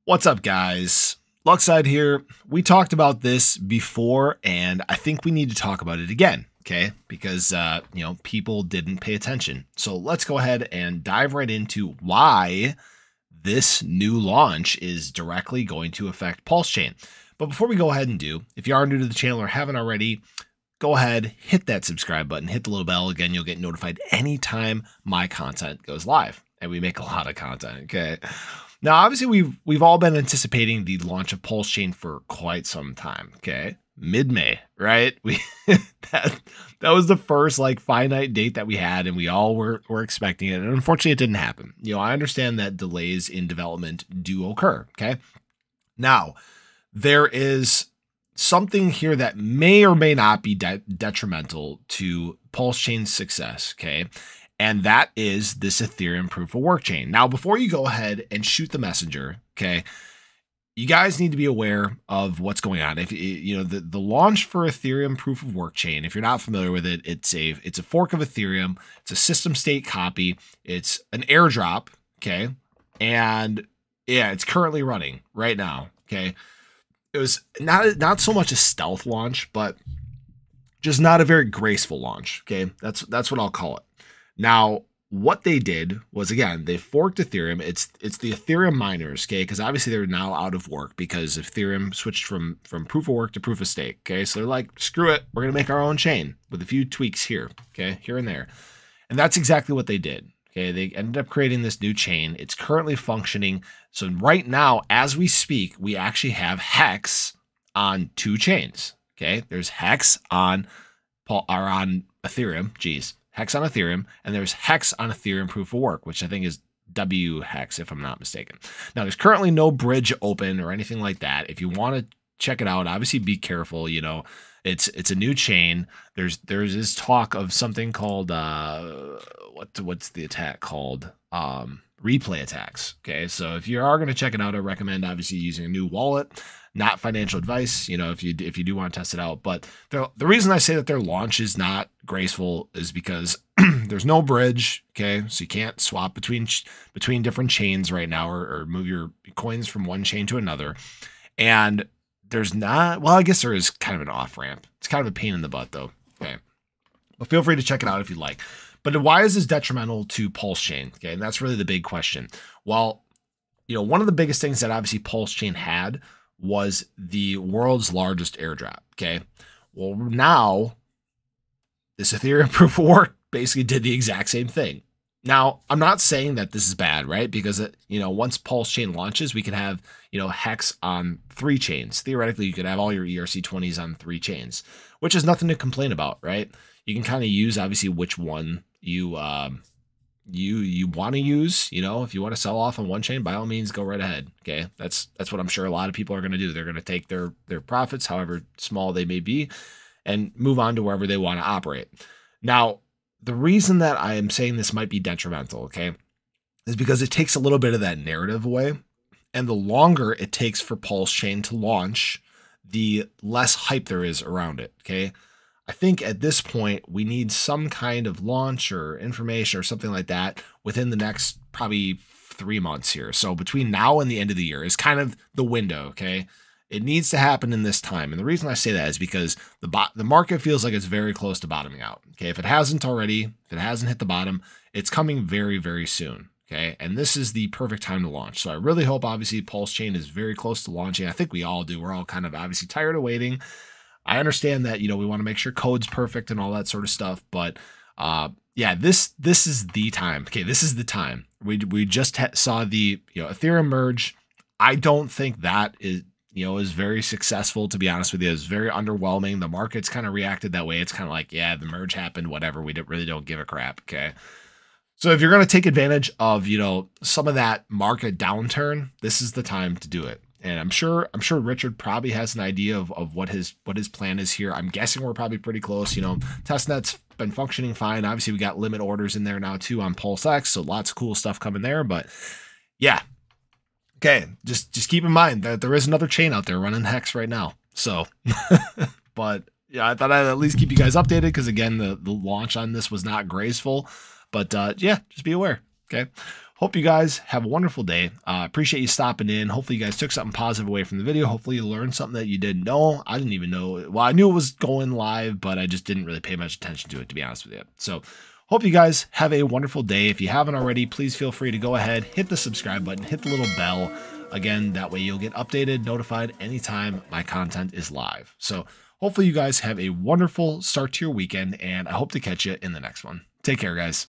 What's up, guys? Luckside here. We talked about this before, and I think we need to talk about it again, okay? Because, people didn't pay attention. So let's go ahead and dive right into why this new launch is directly going to affect Pulsechain. But before we go ahead and do, if you are new to the channel or haven't already, go ahead, hit that subscribe button, hit the little bell. Again, you'll get notified anytime my content goes live. And we make a lot of content, okay? Now, obviously, we've all been anticipating the launch of Pulsechain for quite some time, okay? Mid-May, right? That was the first finite date that we had, and we all were expecting it. And unfortunately, it didn't happen. I understand that delays in development do occur, okay? Now, there is something here that may or may not be detrimental to Pulsechain's success, okay? And that is this Ethereum proof of work chain. Now, before you go ahead and shoot the messenger, okay, you guys need to be aware of what's going on. If the launch for Ethereum proof of work chain, if you're not familiar with it, it's a fork of Ethereum. It's a system state copy. It's an airdrop, okay? And yeah, it's currently running right now, okay? It was not so much a stealth launch, but just not a very graceful launch, okay? That's what I'll call it. Now, what they did was, again, they forked Ethereum. It's the Ethereum miners, okay? Because obviously they're now out of work because Ethereum switched from proof of work to proof of stake, okay? So they're like, screw it, we're going to make our own chain with a few tweaks here, okay? Here and there. And that's exactly what they did, okay? They ended up creating this new chain. It's currently functioning. So right now, as we speak, we actually have Hex on two chains, okay? There's Hex on Ethereum, geez. Hex on Ethereum, and there's Hex on Ethereum proof of work, which I think is W Hex, if I'm not mistaken. Now, there's currently no bridge open or anything like that. If you want to check it out, obviously be careful. It's a new chain. There's this talk of something called what's the attack called? Replay attacks. Okay, so if you are going to check it out, I recommend obviously using a new wallet. Not financial advice, if you do want to test it out. But the reason I say that their launch is not graceful is because there's no bridge, okay? So you can't swap between different chains right now or move your coins from one chain to another. And there's not, well, I guess there is kind of an off-ramp. It's kind of a pain in the butt, though, okay? But feel free to check it out if you'd like. But why is this detrimental to Pulsechain? Okay, and that's really the big question. Well, one of the biggest things that obviously Pulsechain had was the world's largest airdrop, okay? Well, now this Ethereum proof of work basically did the exact same thing. Now, I'm not saying that this is bad, right? Because, once Pulsechain launches, we can have, Hex on 3 chains. Theoretically, you could have all your ERC20s on 3 chains, which is nothing to complain about, right? You can kind of use, obviously, which one you want to use. If you want to sell off on one chain, by all means, go right ahead. Okay, that's what I'm sure a lot of people are going to do. They're going to take their profits, however small they may be, and move on to wherever they want to operate. Now, the reason that I am saying this might be detrimental, okay, is because it takes a little bit of that narrative away, and the longer it takes for Pulsechain to launch, the less hype there is around it. Okay. I think at this point, we need some kind of launch or information or something like that within the next probably 3 months here. So between now and the end of the year is kind of the window, okay? It needs to happen in this time. And the reason I say that is because the market feels like it's very close to bottoming out, okay? If it hasn't already, if it hasn't hit the bottom, it's coming very, very soon, okay? And this is the perfect time to launch. So I really hope, obviously, Pulsechain is very close to launching. I think we all do. We're all kind of obviously tired of waiting. I understand that, we want to make sure code's perfect and all that sort of stuff. But yeah, this is the time. Okay, this is the time. We just saw the Ethereum merge. I don't think that is very successful, to be honest with you. It's very underwhelming. The market's kind of reacted that way. It's kind of like, yeah, the merge happened, whatever. We really don't give a crap. Okay. So if you're going to take advantage of, some of that market downturn, this is the time to do it. And I'm sure Richard probably has an idea of what his plan is here. I'm guessing we're probably pretty close. Testnet's been functioning fine. Obviously, we got limit orders in there now too on PulseX, so lots of cool stuff coming there. But yeah, okay, just keep in mind that there is another chain out there running Hex right now. So, but yeah, I thought I'd at least keep you guys updated because again, the launch on this was not graceful. But yeah, just be aware. Okay. hope you guys have a wonderful day. Appreciate you stopping in. Hopefully you guys took something positive away from the video. Hopefully you learned something that you didn't know. I didn't even know. Well, I knew it was going live, but I just didn't really pay much attention to it, to be honest with you. So hope you guys have a wonderful day. If you haven't already, please feel free to go ahead, hit the subscribe button, hit the little bell. Again, that way you'll get updated, notified anytime my content is live. So hopefully you guys have a wonderful start to your weekend, and I hope to catch you in the next one. Take care, guys.